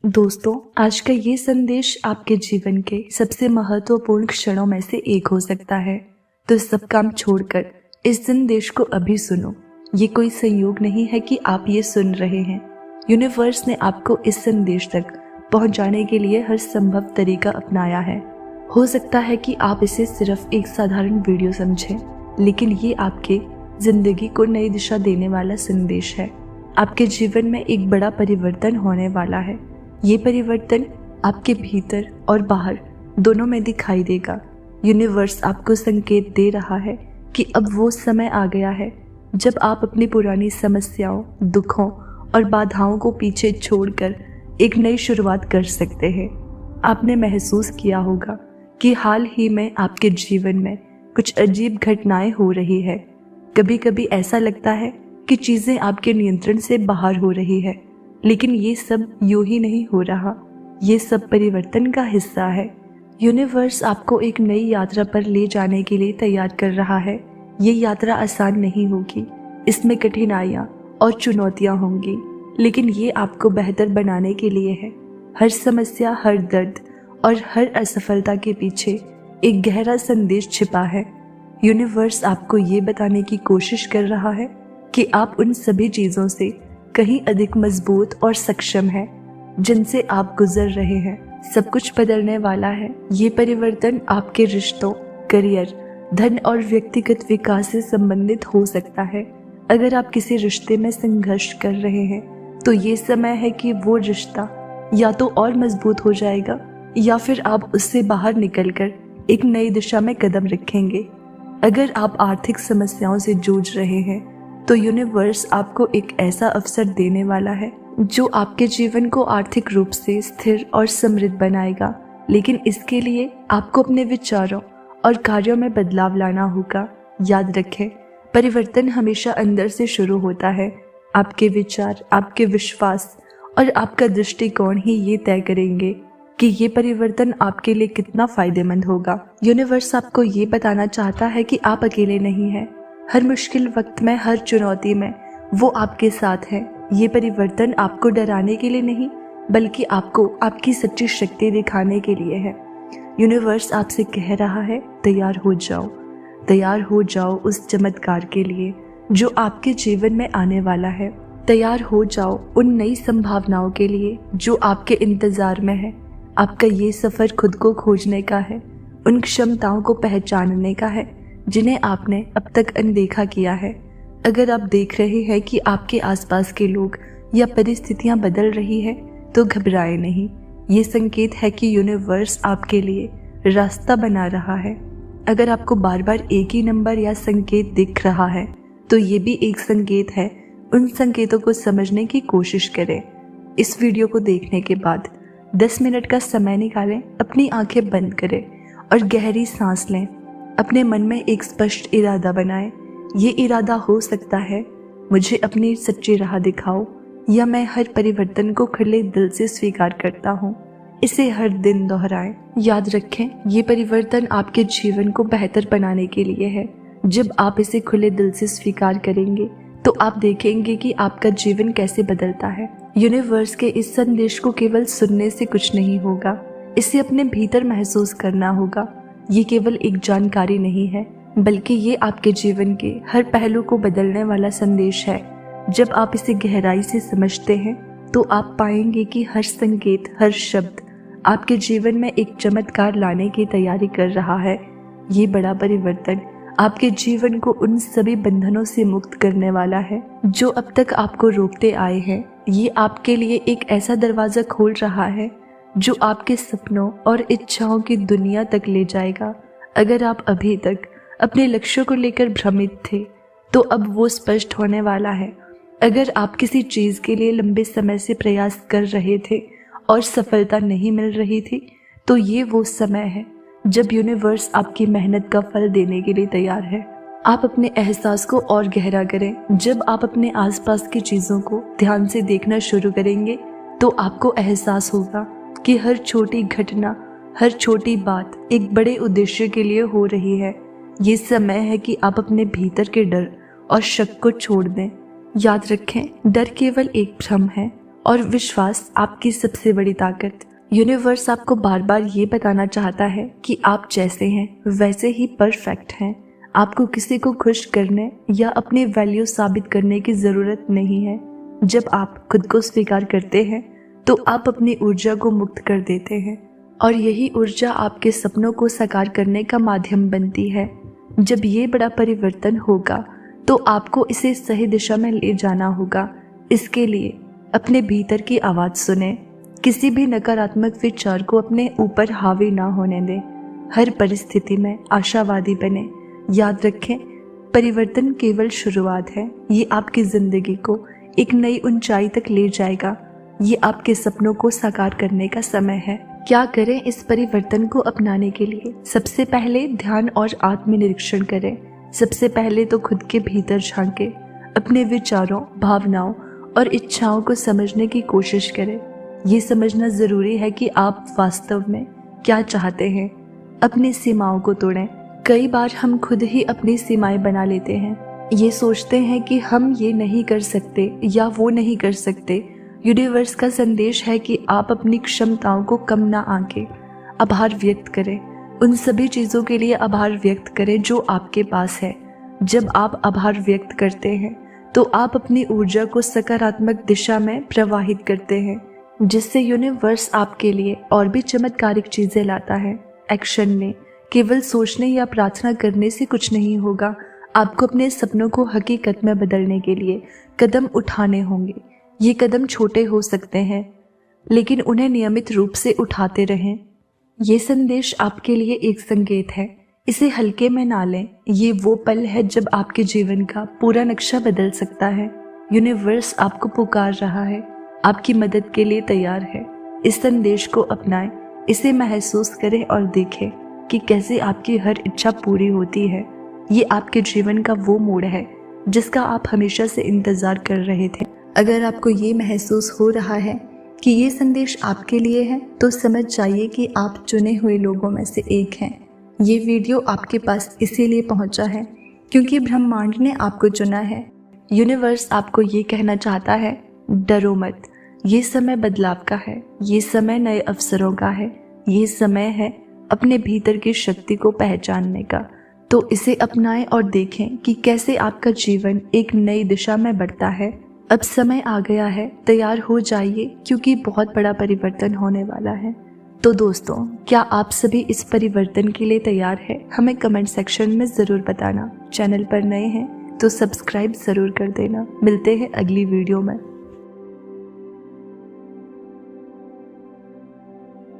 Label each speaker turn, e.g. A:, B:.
A: दोस्तों, आज का ये संदेश आपके जीवन के सबसे महत्वपूर्ण क्षणों में से एक हो सकता है। तो सब काम छोड़कर इस संदेश को अभी सुनो। ये कोई संयोग नहीं है कि आप ये सुन रहे हैं। यूनिवर्स ने आपको इस संदेश तक पहुंचाने के लिए हर संभव तरीका अपनाया है। हो सकता है कि आप इसे सिर्फ एक साधारण वीडियो समझें, लेकिन ये आपके जिंदगी को नई दिशा देने वाला संदेश है। आपके जीवन में एक बड़ा परिवर्तन होने वाला है। ये परिवर्तन आपके भीतर और बाहर दोनों में दिखाई देगा। यूनिवर्स आपको संकेत दे रहा है कि अब वो समय आ गया है जब आप अपनी पुरानी समस्याओं, दुखों और बाधाओं को पीछे छोड़कर एक नई शुरुआत कर सकते हैं। आपने महसूस किया होगा कि हाल ही में आपके जीवन में कुछ अजीब घटनाएं हो रही है। कभी कभी ऐसा लगता है कि चीज़ें आपके नियंत्रण से बाहर हो रही है, लेकिन ये सब यूं ही नहीं हो रहा। ये सब परिवर्तन का हिस्सा है। यूनिवर्स आपको एक नई यात्रा पर ले जाने के लिए तैयार कर रहा है। ये यात्रा आसान नहीं होगी, इसमें कठिनाइयाँ और चुनौतियाँ होंगी, लेकिन ये आपको बेहतर बनाने के लिए है। हर समस्या, हर दर्द और हर असफलता के पीछे एक गहरा संदेश छिपा है। यूनिवर्स आपको ये बताने की कोशिश कर रहा है कि आप उन सभी चीज़ों से कहीं अधिक मजबूत और सक्षम है जिनसे आप गुजर रहे हैं। सब कुछ बदलने वाला है। ये परिवर्तन आपके रिश्तों, करियर, धन और व्यक्तिगत विकास से संबंधित हो सकता है। अगर आप किसी रिश्ते में संघर्ष कर रहे हैं तो ये समय है कि वो रिश्ता या तो और मजबूत हो जाएगा या फिर आप उससे बाहर निकलकर एक नई दिशा में कदम रखेंगे। अगर आप आर्थिक समस्याओं से जूझ रहे हैं तो यूनिवर्स आपको एक ऐसा अवसर देने वाला है जो आपके जीवन को आर्थिक रूप से स्थिर और समृद्ध बनाएगा। लेकिन इसके लिए आपको अपने विचारों और कार्यों में बदलाव लाना होगा। याद रखें, परिवर्तन हमेशा अंदर से शुरू होता है। आपके विचार, आपके विश्वास और आपका दृष्टिकोण ही ये तय करेंगे कि ये परिवर्तन आपके लिए कितना फायदेमंद होगा। यूनिवर्स आपको ये बताना चाहता है कि आप अकेले नहीं हैं। हर मुश्किल वक्त में, हर चुनौती में वो आपके साथ है। ये परिवर्तन आपको डराने के लिए नहीं, बल्कि आपको आपकी सच्ची शक्ति दिखाने के लिए है। यूनिवर्स आपसे कह रहा है, तैयार हो जाओ, तैयार हो जाओ उस चमत्कार के लिए जो आपके जीवन में आने वाला है। तैयार हो जाओ उन नई संभावनाओं के लिए जो आपके इंतजार में है। आपका ये सफ़र खुद को खोजने का है, उन क्षमताओं को पहचानने का है जिन्हें आपने अब तक अनदेखा किया है। अगर आप देख रहे हैं कि आपके आसपास के लोग या परिस्थितियां बदल रही है तो घबराएं नहीं। ये संकेत है कि यूनिवर्स आपके लिए रास्ता बना रहा है। अगर आपको बार बार एक ही नंबर या संकेत दिख रहा है तो ये भी एक संकेत है। उन संकेतों को समझने की कोशिश करें। इस वीडियो को देखने के बाद 10 मिनट का समय निकालें, अपनी आंखें बंद करें और गहरी सांस लें। अपने मन में एक स्पष्ट इरादा बनाएं। ये इरादा हो सकता है, मुझे अपनी सच्ची राह दिखाओ, या मैं हर परिवर्तन को खुले दिल से स्वीकार करता हूँ। इसे हर दिन दोहराएं। याद रखें, ये परिवर्तन आपके जीवन को बेहतर बनाने के लिए है। जब आप इसे खुले दिल से स्वीकार करेंगे तो आप देखेंगे कि आपका जीवन कैसे बदलता है। यूनिवर्स के इस संदेश को केवल सुनने से कुछ नहीं होगा, इसे अपने भीतर महसूस करना होगा। ये केवल एक जानकारी नहीं है, बल्कि ये आपके जीवन के हर पहलू को बदलने वाला संदेश है। जब आप इसे गहराई से समझते हैं तो आप पाएंगे कि हर संकेत, हर शब्द आपके जीवन में एक चमत्कार लाने की तैयारी कर रहा है। ये बड़ा परिवर्तन आपके जीवन को उन सभी बंधनों से मुक्त करने वाला है जो अब तक आपको रोकते आए हैं। ये आपके लिए एक ऐसा दरवाजा खोल रहा है जो आपके सपनों और इच्छाओं की दुनिया तक ले जाएगा। अगर आप अभी तक अपने लक्ष्यों को लेकर भ्रमित थे तो अब वो स्पष्ट होने वाला है। अगर आप किसी चीज़ के लिए लंबे समय से प्रयास कर रहे थे और सफलता नहीं मिल रही थी तो ये वो समय है जब यूनिवर्स आपकी मेहनत का फल देने के लिए तैयार है। आप अपने एहसास को और गहरा करें। जब आप अपने आसपास की चीज़ों को ध्यान से देखना शुरू करेंगे तो आपको एहसास होगा कि हर छोटी घटना, हर छोटी बात एक बड़े उद्देश्य के लिए हो रही है। ये समय है कि आप अपने भीतर के डर और शक को छोड़ दें। याद रखें, डर केवल एक भ्रम है और विश्वास आपकी सबसे बड़ी ताकत। यूनिवर्स आपको बार बार ये बताना चाहता है कि आप जैसे हैं वैसे ही परफेक्ट हैं। आपको किसी को खुश करने या अपनी वैल्यू साबित करने की ज़रूरत नहीं है। जब आप खुद को स्वीकार करते हैं तो आप अपनी ऊर्जा को मुक्त कर देते हैं और यही ऊर्जा आपके सपनों को साकार करने का माध्यम बनती है। जब ये बड़ा परिवर्तन होगा तो आपको इसे सही दिशा में ले जाना होगा। इसके लिए अपने भीतर की आवाज़ सुने। किसी भी नकारात्मक विचार को अपने ऊपर हावी ना होने दें। हर परिस्थिति में आशावादी बने। याद रखें, परिवर्तन केवल शुरुआत है। ये आपकी जिंदगी को एक नई ऊंचाई तक ले जाएगा। ये आपके सपनों को साकार करने का समय है। क्या करें इस परिवर्तन को अपनाने के लिए? सबसे पहले ध्यान और आत्मनिरीक्षण करें। सबसे पहले तो खुद के भीतर झांकें। अपने विचारों, भावनाओं और इच्छाओं को समझने की कोशिश करें। ये समझना ज़रूरी है कि आप वास्तव में क्या चाहते हैं। अपनी सीमाओं को तोड़ें। कई बार हम खुद ही अपनी सीमाएं बना लेते हैं। ये सोचते हैं कि हम ये नहीं कर सकते या वो नहीं कर सकते। यूनिवर्स का संदेश है कि आप अपनी क्षमताओं को कम ना आंकें। आभार व्यक्त करें। उन सभी चीज़ों के लिए आभार व्यक्त करें जो आपके पास है। जब आप आभार व्यक्त करते हैं तो आप अपनी ऊर्जा को सकारात्मक दिशा में प्रवाहित करते हैं, जिससे यूनिवर्स आपके लिए और भी चमत्कारिक चीज़ें लाता है। एक्शन में केवल सोचने या प्रार्थना करने से कुछ नहीं होगा। आपको अपने सपनों को हकीकत में बदलने के लिए कदम उठाने होंगे। ये कदम छोटे हो सकते हैं, लेकिन उन्हें नियमित रूप से उठाते रहें। ये संदेश आपके लिए एक संकेत है। इसे हल्के में ना लें। ये वो पल है जब आपके जीवन का पूरा नक्शा बदल सकता है। यूनिवर्स आपको पुकार रहा है, आपकी मदद के लिए तैयार है। इस संदेश को अपनाएं, इसे महसूस करें और देखें कि कैसे आपकी हर इच्छा पूरी होती है। ये आपके जीवन का वो मोड़ है जिसका आप हमेशा से इंतजार कर रहे थे। अगर आपको ये महसूस हो रहा है कि ये संदेश आपके लिए है तो समझ जाइए कि आप चुने हुए लोगों में से एक हैं। ये वीडियो आपके पास इसीलिए पहुंचा है क्योंकि ब्रह्मांड ने आपको चुना है। यूनिवर्स आपको ये कहना चाहता है, डरो मत। ये समय बदलाव का है। ये समय नए अवसरों का है। ये समय है अपने भीतर की शक्ति को पहचानने का। तो इसे अपनाएं और देखें कि कैसे आपका जीवन एक नई दिशा में बढ़ता है। अब समय आ गया है, तैयार हो जाइए क्योंकि बहुत बड़ा परिवर्तन होने वाला है। तो दोस्तों, क्या आप सभी इस परिवर्तन के लिए तैयार हैं? हमें कमेंट सेक्शन में ज़रूर बताना। चैनल पर नए हैं तो सब्सक्राइब ज़रूर कर देना। मिलते हैं अगली वीडियो में।